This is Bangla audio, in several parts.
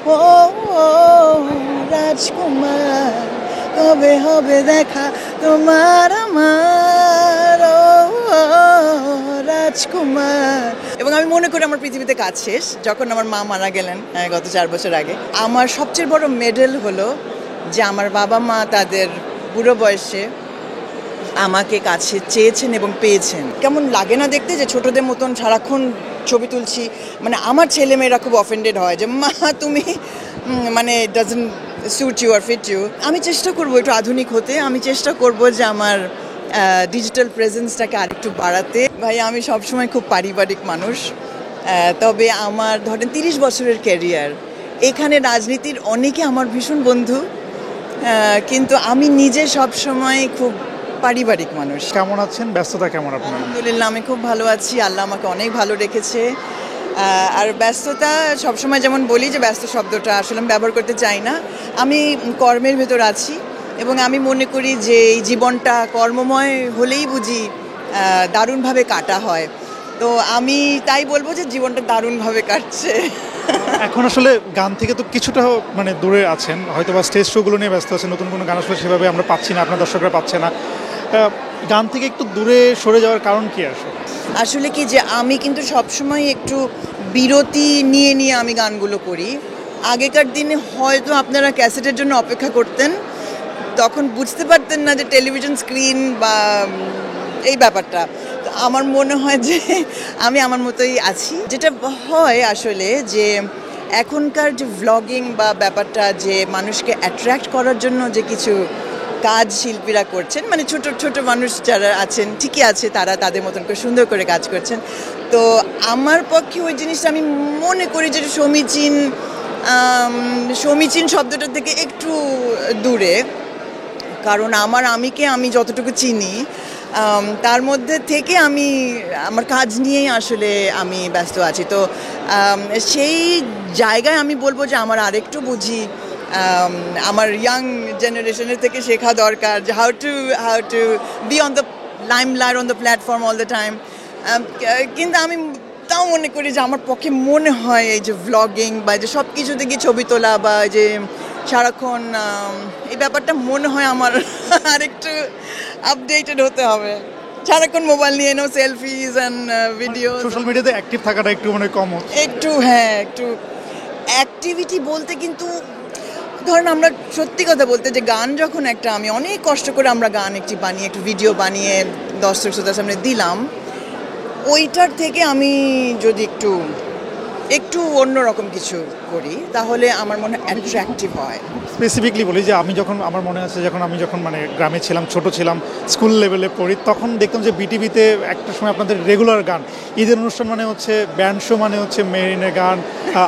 ও ও, রাজকুমার কবে হবে দেখা তোমার আমার, ও ও, রাজকুমার। এবং আমি মনে করি আমার পৃথিবীতে কাজ শেষ যখন আমার মা মারা গেলেন গত 4 বছর আগে। আমার সবচেয়ে বড় মেডেল হলো যে আমার বাবা মা তাদের বুড়ো বয়সে আমাকে কাছে চেয়েছেন এবং পেয়েছেন। কেমন লাগে না দেখতে যে ছোটদের মতন সারাক্ষণ ছবি তুলছি, মানে আমার ছেলেমেয়েরা খুব অফেন্ডেড হয় যে মা তুমি মানে ডাজন্ট স্যুট ইউ আর ফিট ইউ। আমি চেষ্টা করবো একটু আধুনিক হতে, আমি চেষ্টা করব যে আমার ডিজিটাল প্রেজেন্সটাকে আরেকটু বাড়াতে। ভাই আমি সবসময় খুব পারিবারিক মানুষ, তবে আমার ধরেন 30 বছরের ক্যারিয়ার, এখানে রাজনীতির অনেকে আমার ভীষণ বন্ধু, কিন্তু আমি নিজে সবসময় খুব পারিবারিক মানুষ। কেমন আছেন? ব্যস্ততা কেমন আপনার? আলহামদুলিল্লাহ আমি খুব ভালো আছি, আল্লাহ আমাকে অনেক ভালো রেখেছে। আর ব্যস্ততা সবসময় যেমন বলি যে ব্যস্ত শব্দটা আসলে আমি ব্যবহার করতে চাই না। আমি কর্মের ভেতর আছি এবং আমি মনে করি যে এই জীবনটা কর্মময় হলেই বুঝি দারুণভাবে কাটা হয়। তো আমি তাই বলবো যে জীবনটা দারুণভাবে কাটছে। এখন আসলে গান থেকে তো কিছুটা মানে দূরে আছেন, হয়তো বা স্টেজ শোগুলো নিয়ে ব্যস্ত আছেন, নতুন কোনো গান আসলে সেভাবে আমরা পাচ্ছি না, আপনার দর্শকরা পাচ্ছে না। গান থেকে একটু দূরে সরে যাওয়ার কারণ কি আসলে? আসলে কি যে আমি কিন্তু সবসময় একটু বিরতি নিয়ে নিয়ে আমি গানগুলো করি। আগেকার দিনে হয়তো আপনারা ক্যাসেটের জন্য অপেক্ষা করতেন, তখন বুঝতে পারতেন না যে টেলিভিশন স্ক্রিন বা এই ব্যাপারটা। তো আমার মনে হয় যে আমি আমার মতোই আছি। যেটা হয় আসলে যে এখনকার যে ভ্লগিং বা ব্যাপারটা, যে মানুষকে অ্যাট্রাক্ট করার জন্য যে কিছু কাজ শিল্পীরা করছেন, মানে ছোট ছোট মানুষ যারা আছেন ঠিকই আছে, তারা তাদের মতন করে সুন্দর করে কাজ করছেন। তো আমার পক্ষে ওই জিনিসটা আমি মনে করি যে সমীচীন, সমীচীন শব্দটার থেকে একটু দূরে। কারণ আমিকে আমি যতটুকু চিনি তার মধ্যে থেকে আমি আমার কাজ নিয়েই আসলে আমি ব্যস্ত আছি। তো সেই জায়গায় আমি বলবো যে আমার আরেকটু বুঝি আমার ইয়াং জেনারেশনের থেকে শেখা দরকার যে how to be on the limelight, on the platform all the time. কিন্তু আমি তাও মনে করি যে আমার পক্ষে মনে হয় এই যে ভ্লগিং বা যে সব কিছু থেকে ছবি তোলা বা যে সারাক্ষণ এই ব্যাপারটা মনে হয় আমার আরেকটু আপডেটেড হতে হবে। সারাক্ষণ মোবাইল নিয়ে নাও, সেলফিজ অ্যান্ড ভিডিও, সোশ্যাল মিডিয়াতে অ্যাক্টিভ থাকাটা একটু মানে কম হচ্ছে। একটু হ্যাঁ একটু অ্যাক্টিভিটি বলতে, কিন্তু ধরেন আমরা সত্যি কথা বলতে যে গান যখন একটা, আমি অনেক কষ্ট করে আমরা গান একটি বানিয়ে একটু ভিডিও বানিয়ে দর্শক শ্রোতার সামনে দিলাম, ওইটার থেকে আমি যদি একটু একটু অন্যরকম কিছু করি তাহলে আমার মনে হয় অ্যাট্রাকটিভ হয়। স্পেসিফিকলি বলি যে আমি যখন, আমার মনে আছে আমি যখন মানে গ্রামে ছিলাম, ছোট ছিলাম, স্কুল লেভেলে পড়ি, তখন দেখতাম যে বিটিভিতে একটা সময় আপনাদের রেগুলার গান, ঈদের অনুষ্ঠান মানে হচ্ছে ব্যান্ড শো, মানে হচ্ছে মেরিনের গান,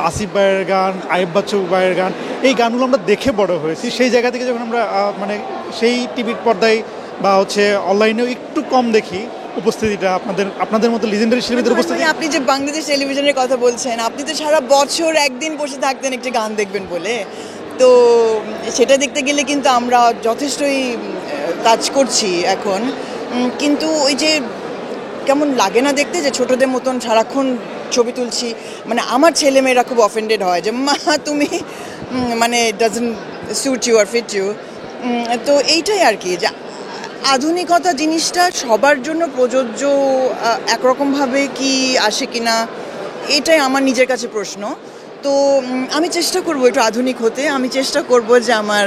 আসিফ ভাইয়ের গান, আইয়ুব বাচ্চু ভাইয়ের গান, এই গানগুলো আমরা দেখে বড় হয়েছি। সেই জায়গা থেকে যখন আমরা মানে সেই টিভির পর্দায় বা হচ্ছে অনলাইনেও একটু কম দেখি উপস্থিতিটা, আপনাদের মতো লিজেন্ডারি শিল্পীদের উপস্থিতি। আপনি যে বাংলাদেশ টেলিভিশনের কথা বলছেন, আপনি তো সারা বছর একদিন বসে থাকতেন একটি গান দেখবেন বলে। তো সেটা দেখতে গেলে কিন্তু আমরা যথেষ্টই কাজ করছি এখন। কিন্তু ওই যে কেমন লাগে না দেখতে যে ছোটদের মতন সারাক্ষণ ছবি তুলছি, মানে আমার ছেলেমেয়েরা খুব অফেন্ডেড হয় যে মা তুমি মানে ডাজন্ট স্যুট ইউ আর ফিট ইউ। তো এইটাই আর কি, যে আধুনিকতা জিনিসটা সবার জন্য প্রযোজ্য একরকমভাবে কি আসে কিনা, এটাই আমার নিজের কাছে প্রশ্ন। তো আমি চেষ্টা করব একটু আধুনিক হতে, আমি চেষ্টা করব যে আমার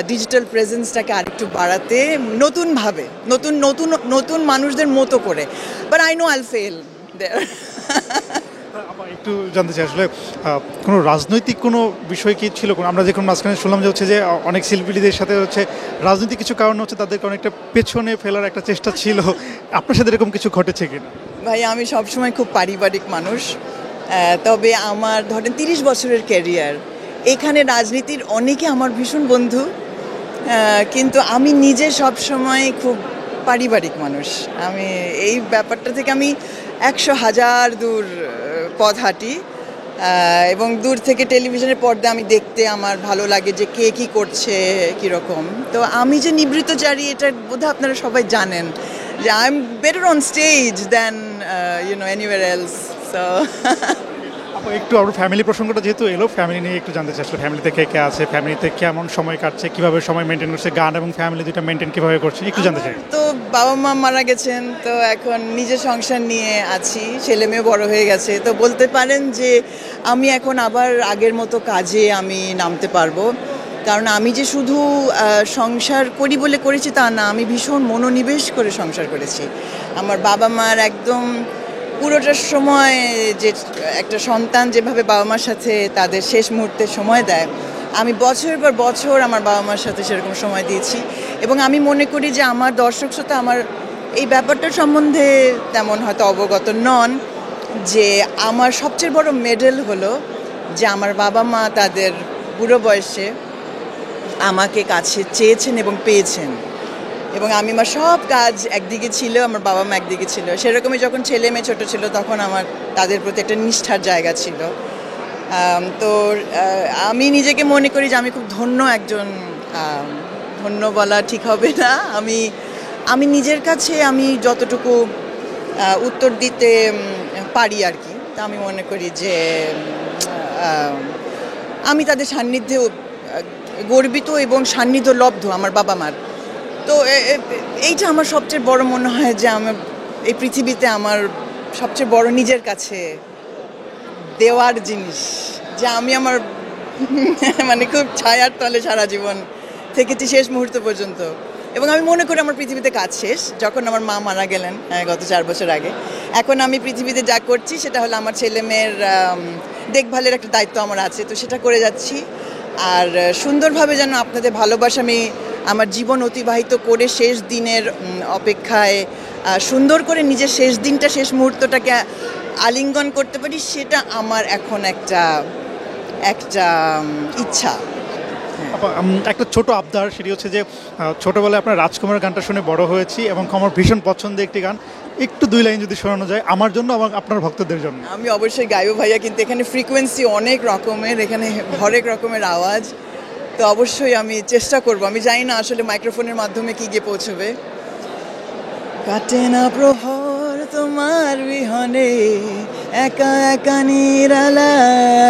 ডিজিটাল প্রেজেন্সটাকে আরেকটু বাড়াতে, নতুনভাবে, নতুন নতুন নতুন মানুষদের মতো করে। বাট আই নো আইল ফেল দেয়ার। একটু জানতে চাই আসলে কোনো রাজনৈতিক কোনো বিষয় কি ছিল? আমরা যে কোনো মাঝখানে শুনলাম যে হচ্ছে যে অনেক শিল্পীদের সাথে হচ্ছে রাজনৈতিক কিছু কারণ হচ্ছে তাদেরকে অনেকটা পেছনে ফেলার একটা চেষ্টা ছিল, আপনার সাথে এরকম কিছু ঘটেছে কিনা? ভাই আমি সবসময় খুব পারিবারিক মানুষ, তবে আমার ধরেন 30 বছরের ক্যারিয়ার, এখানে রাজনীতির অনেকে আমার ভীষণ বন্ধু, কিন্তু আমি নিজে সবসময় খুব পারিবারিক মানুষ। আমি এই ব্যাপারটা থেকে আমি 100,000 দূর পথ হাঁটি, এবং দূর থেকে টেলিভিশনের পর্দায় আমি দেখতে আমার ভালো লাগে যে কে কী করছে কীরকম। তো আমি যে নিবৃত্তচারী এটা বোধহয় আপনারা সবাই জানেন, যে I am better on stage than anywhere else. So আপু একটু আমার ফ্যামিলি প্রসঙ্গটা যেহেতু এলো, ফ্যামিলি নিয়ে একটু জানতে চাই আসলে ফ্যামিলিতে কে কে আছে, ফ্যামিলিতে কেমন সময় কাটছে, কিভাবে সময় মেনটেন করছে, গান এবং ফ্যামিলি দুটো মেনটেন কিভাবে করছে একটু জানতে চাই। তো বাবা মা মারা গেছেন, তো এখন নিজের সংসার নিয়ে আছি, ছেলে মেয়ে বড় হয়ে গেছে, তো বলতে পারেন যে আমি এখন আবার আগের মতো কাজে আমি নামতে পারবো। কারণ আমি যে শুধু সংসার করি বলে করেছি তা না, আমি ভীষণ মনোনিবেশ করে সংসার করেছি। আমার বাবা মার একদম পুরোটা সময়, যে একটা সন্তান যেভাবে বাবা মার সাথে তাদের শেষ মুহূর্তে সময় দেয়, আমি বছরের পর বছর আমার বাবা মার সাথে সেরকম সময় দিয়েছি। এবং আমি মনে করি যে আমার দর্শক শ্রোতা আমার এই ব্যাপারটার সম্বন্ধে তেমন হয়তো অবগত নন, যে আমার সবচেয়ে বড় মেডেল হলো যে আমার বাবা মা তাদের বুড়ো বয়সে আমাকে কাছে চেয়েছেন এবং পেয়েছেন। এবং আমি আমার সব কাজ একদিকে ছিল, আমার বাবা মা একদিকে ছিল। সেরকমই যখন ছেলে মেয়ে ছোটো ছিল তখন আমার তাদের প্রতি একটা নিষ্ঠার জায়গা ছিল। তো আমি নিজেকে মনে করি যে আমি খুব ধন্য একজন, ধন্য বলা ঠিক হবে না, আমি নিজের কাছে আমি যতটুকু উত্তর দিতে পারি আর কি, তা আমি মনে করি যে আমি তাদের সান্নিধ্যে গর্বিত এবং সান্নিধ্য লব্ধ আমার বাবা মার। তো এইটা আমার সবচেয়ে বড় মনে হয় যে আমার এই পৃথিবীতে আমার সবচেয়ে বড় নিজের কাছে দেওয়ার জিনিস, যে আমি আমার মানে খুব ছায়ার তলে সারা জীবন থেকেছি শেষ মুহূর্ত পর্যন্ত। এবং আমি মনে করি আমার পৃথিবীতে কাজ শেষ যখন আমার মা মারা গেলেন গত 4 বছর আগে। এখন আমি পৃথিবীতে যা করছি সেটা হলো আমার ছেলে মেয়ের দেখভালের একটা দায়িত্ব আমার আছে, তো সেটা করে যাচ্ছি। আর সুন্দরভাবে যেন আপনাদের ভালোবাসা আমি আমার জীবন অতিবাহিত করে শেষ দিনের অপেক্ষায় সুন্দর করে নিজের শেষ দিনটা, শেষ মুহূর্তটাকে আলিঙ্গন করতে পারি, সেটা আমার এখন একটা ইচ্ছা। একটা ছোট আবদার, সেটি হচ্ছে যে ছোটবেলায় আপনার রাজকুমার গানটা শুনে বড় হয়েছি এবং আমার ভীষণ পছন্দের একটি গান, একটু 2 লাইন যদি শোনানো যায় আমার জন্য এবং আপনার ভক্তদের জন্য। আমি অবশ্যই গাইবো ভাইয়া, কিন্তু এখানে ফ্রিকোয়েন্সি অনেক রকমের, এখানে হরেক রকমের আওয়াজ, তো অবশ্যই আমি চেষ্টা করব। আমি জানি না আসলে মাইক্রোফোনের মাধ্যমে কি গিয়ে পৌঁছবে। কাটে না প্রহর তোমার বিহনে, একা একা নিরালায়,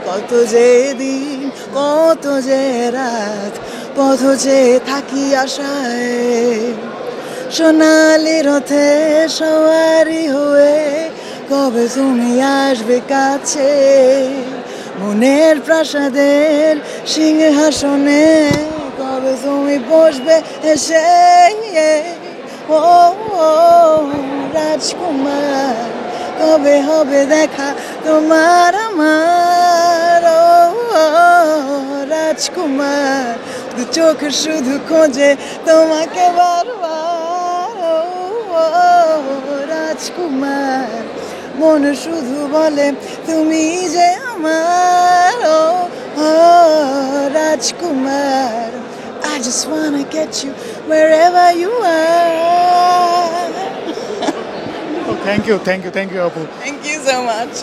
কত যে দিন কত যে রাত, পথ যে থাকি আশায়, সোনালি রথে সওয়ারি হয়ে কবে তুমি আসবে কাছে, মনের প্রাসাদের সিংহাসনে কবে তুমি বসবে এসে। ও রাজকুমার, কবে হবে দেখা তোমার আমার, ও রাজকুমার, দু চোখ শুধু খোঁজে তোমাকে বারবার, ও রাজকুমার, মন শুধু বলে তুমি যে আমার, ও Rajkumar, I just wanna get you wherever you are. Thank you আপু। Thank you so much.